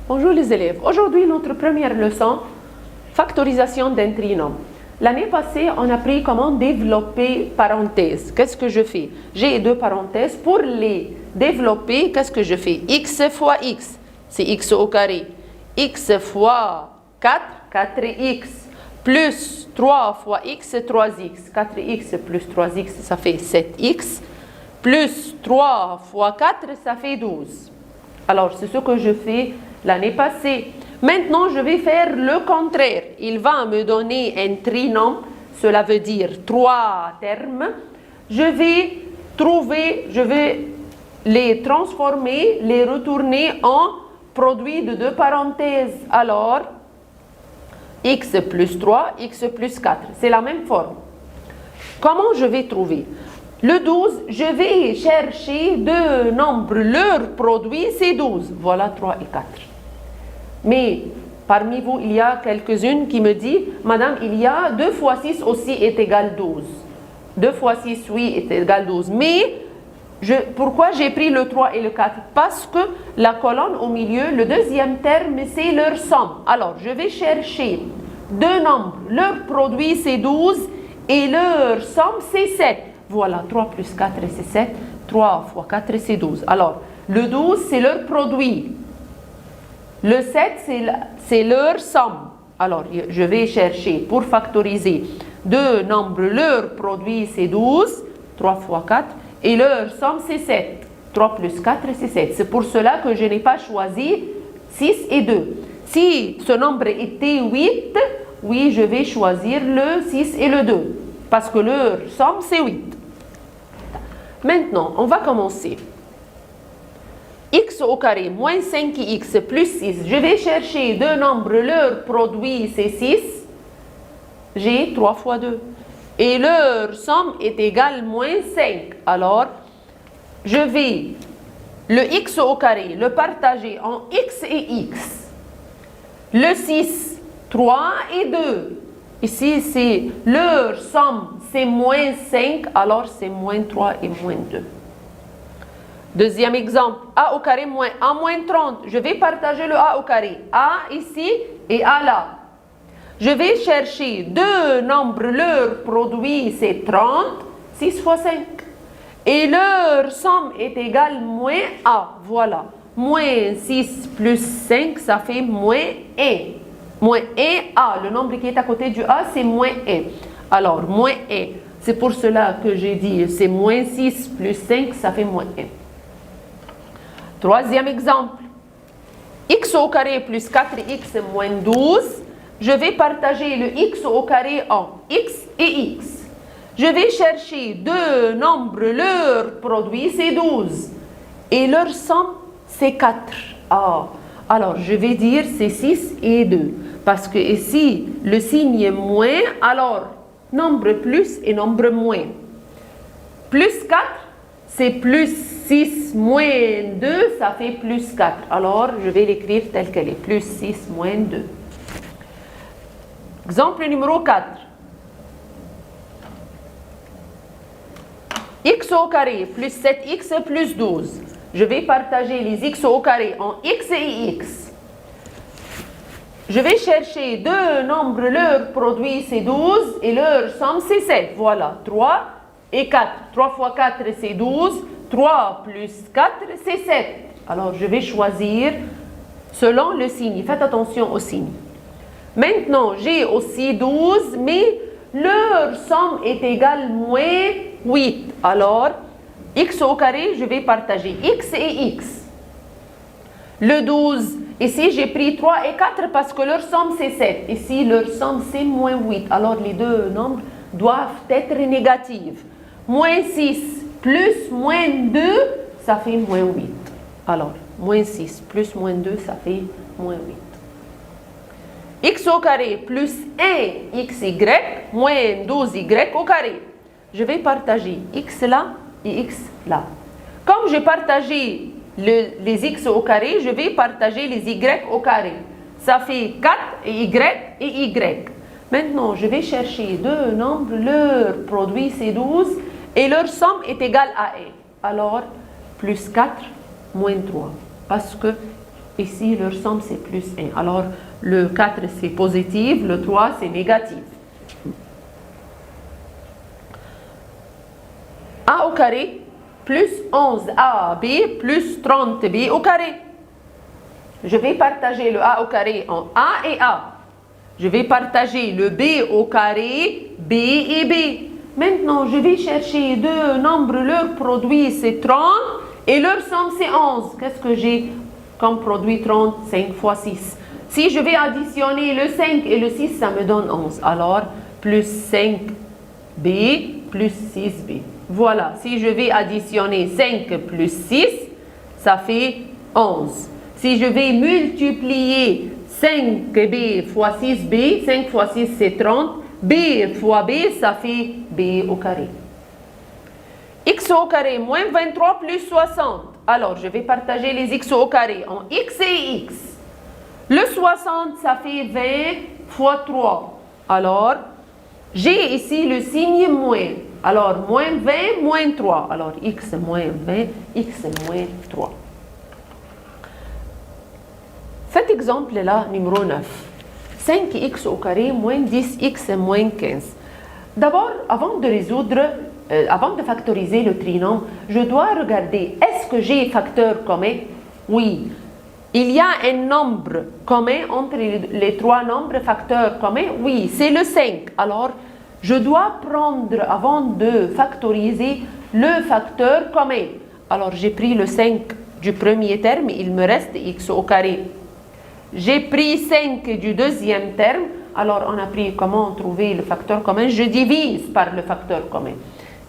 Bonjour les élèves. Aujourd'hui, notre première leçon, factorisation d'un trinôme. L'année passée, on a appris comment développer parenthèses. Qu'est-ce que je fais? J'ai deux parenthèses. Pour les développer, qu'est-ce que je fais? X fois x, c'est x au carré. X fois 4, 4x. Plus 3 fois x, 3x. 4x plus 3x, ça fait 7x. Plus 3 fois 4, ça fait 12. Alors, c'est ce que je fais l'année passée. Maintenant, je vais faire le contraire. Il va me donner un trinôme, cela veut dire 3 termes. Je vais les transformer, les retourner en produit de deux parenthèses. Alors, x plus 3, x plus 4. C'est la même forme. Comment je vais trouver? Le 12, je vais chercher deux nombres. Leur produit, c'est 12. Voilà 3 et 4. Mais parmi vous, il y a quelques-unes qui me disent, Madame, il y a 2 fois 6 aussi est égal 12. 2 fois 6, oui, est égal 12. Mais pourquoi j'ai pris le 3 et le 4? Parce que la colonne au milieu, le deuxième terme, c'est leur somme. Alors, je vais chercher deux nombres. Leur produit, c'est 12 et leur somme, c'est 7. Voilà, 3 plus 4, c'est 7. 3 fois 4, c'est 12. Alors, le 12, c'est leur produit. Le 7, c'est leur somme. Alors, je vais chercher, pour factoriser, deux nombres. Leur produit, c'est 12. 3 fois 4. Et leur somme, c'est 7. 3 plus 4, c'est 7. C'est pour cela que je n'ai pas choisi 6 et 2. Si ce nombre était 8, oui, je vais choisir le 6 et le 2. Parce que leur somme, c'est 8. Maintenant, on va commencer. X au carré moins 5x plus 6. Je vais chercher deux nombres. Leur produit, c'est 6. J'ai 3 fois 2. Et leur somme est égale moins 5. Alors, je vais le x au carré le partager en x et x. Le 6, 3 et 2. Ici, c'est leur somme, c'est moins 5. Alors, c'est moins 3 et moins 2. Deuxième exemple, a au carré moins a moins 30. Je vais partager le a au carré. A ici et a là. Je vais chercher deux nombres. Leur produit, c'est 30. 6 fois 5. Et leur somme est égale moins a. Voilà. Moins 6 plus 5, ça fait moins 1. Moins 1a. Le nombre qui est à côté du a, c'est moins 1. Alors, moins 1. C'est pour cela que j'ai dit, c'est moins 6 plus 5, ça fait moins 1. Troisième exemple, x au carré plus 4x moins 12. Je vais partager le x au carré en x et x. Je vais chercher deux nombres. Leur produit, c'est 12. Et leur somme, c'est 4. Alors, je vais dire c'est 6 et 2. Parce que ici, le signe est moins. Alors, nombre plus et nombre moins. Plus 4, c'est plus 6 moins 2, ça fait plus 4. Alors, je vais l'écrire tel qu'elle est. Plus 6 moins 2. Exemple numéro 4. X au carré plus 7x plus 12. Je vais partager les x au carré en x et x. Je vais chercher deux nombres. Leur produit, c'est 12 et leur somme, c'est 7. Voilà, 3 et 4. 3 fois 4, c'est 12. 3 plus 4, c'est 7. Alors, je vais choisir selon le signe. Faites attention au signe. Maintenant, j'ai aussi 12, mais leur somme est égale moins 8. Alors, x au carré, je vais partager x et x. Le 12, ici, j'ai pris 3 et 4 parce que leur somme, c'est 7. Ici, leur somme, c'est moins 8. Alors, les deux nombres doivent être négatifs. Moins 6 plus moins 2, ça fait moins 8. Alors, moins 6 plus moins 2, ça fait moins 8. X au carré plus 1xy moins 12y au carré. Je vais partager x là et x là. Comme j'ai partagé les x au carré, je vais partager les y au carré. Ça fait 4 et y. Maintenant, je vais chercher deux nombres. Leur produit, c'est 12. Et leur somme est égale à 1. Alors, plus 4, moins 3. Parce que Ici, leur somme, c'est plus 1. Alors, le 4, c'est positif, le 3, c'est négatif. A au carré plus 11AB plus 30B au carré. Je vais partager le A au carré en A et A. Je vais partager le B au carré, B et B. Maintenant, je vais chercher deux nombres, leur produit c'est 30 et leur somme c'est 11. Qu'est-ce que j'ai comme produit 30? 5 fois 6. Si je vais additionner le 5 et le 6, ça me donne 11. Alors, plus 5B plus 6B. Voilà, si je vais additionner 5 plus 6, ça fait 11. Si je vais multiplier 5B fois 6B, 5 fois 6 c'est 30, B fois B, ça fait B au carré. X au carré moins 23 plus 60. Alors, je vais partager les X au carré en X et X. Le 60, ça fait 20 fois 3. Alors, j'ai ici le signe moins. Alors, moins 20, moins 3. Alors, X moins 20, X moins 3. Cet exemple-là, numéro 9. 5x au carré moins 10x moins 15. D'abord, avant de factoriser le trinôme, je dois regarder, est-ce que j'ai facteur commun? Oui. Il y a un nombre commun entre les trois nombres facteurs communs? Oui, c'est le 5. Alors, je dois prendre, avant de factoriser, le facteur commun. Alors, j'ai pris le 5 du premier terme, il me reste x au carré. J'ai pris 5 du deuxième terme, alors on a pris comment trouver le facteur commun. Je divise par le facteur commun.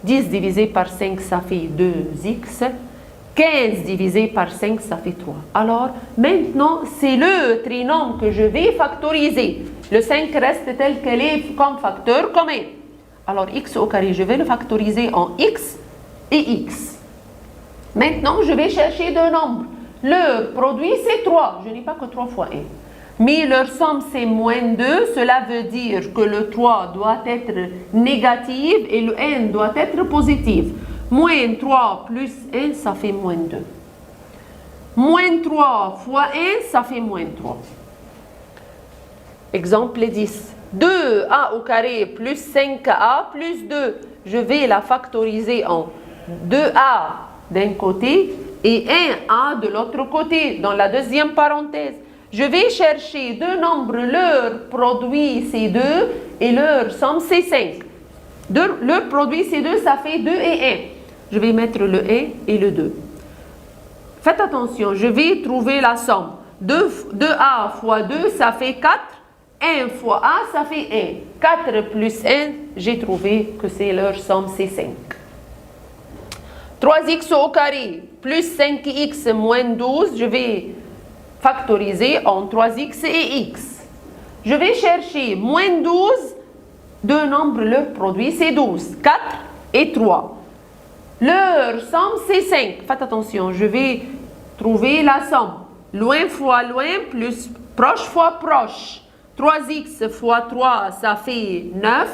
10 divisé par 5, ça fait 2x. 15 divisé par 5, ça fait 3. Alors, maintenant, c'est le trinôme que je vais factoriser. Le 5 reste tel qu'il est comme facteur commun. Alors, x au carré, je vais le factoriser en x et x. Maintenant, je vais chercher deux nombres. Leur produit, c'est 3. Je n'ai pas que 3 fois 1. Mais leur somme, c'est moins 2. Cela veut dire que le 3 doit être négatif et le n doit être positif. Moins 3 plus 1, ça fait moins 2. Moins 3 fois 1, ça fait moins 3. Exemple 10. 2a au carré plus 5a plus 2. Je vais la factoriser en 2a d'un côté et 1a de l'autre côté, dans la deuxième parenthèse. Je vais chercher deux nombres, leur produit c'est 2 et leur somme c'est 5. Leur produit c'est 2, ça fait 2 et 1. Je vais mettre le 1 et le 2. Faites attention, je vais trouver la somme. 2a fois 2, ça fait 4. 1 fois a, ça fait 1. 4 plus 1, j'ai trouvé que c'est leur somme, c'est 5. 3x au carré plus 5x moins 12, je vais factoriser en 3x et x. Je vais chercher moins 12, deux nombres, leur produit c'est 12. 4 et 3. Leur somme c'est 5. Faites attention, je vais trouver la somme. Loin fois loin plus proche fois proche. 3x fois 3, ça fait 9,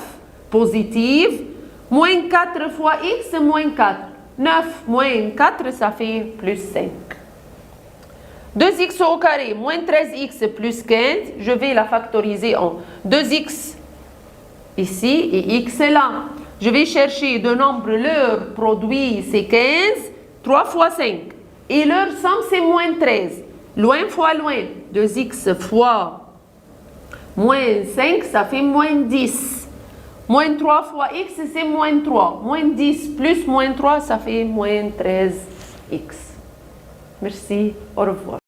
positive. Moins 4 fois x, moins 4. 9 moins 4, ça fait plus 5. 2x au carré moins 13x plus 15, je vais la factoriser en 2x ici et x là. Je vais chercher deux nombres, leur produit c'est 15, 3 fois 5. Et leur somme c'est moins 13. Loin fois loin, 2x fois moins 5, ça fait moins 10. Moins 3 fois x, c'est moins 3. Moins 10 plus moins 3, ça fait moins 13x. Merci, au revoir.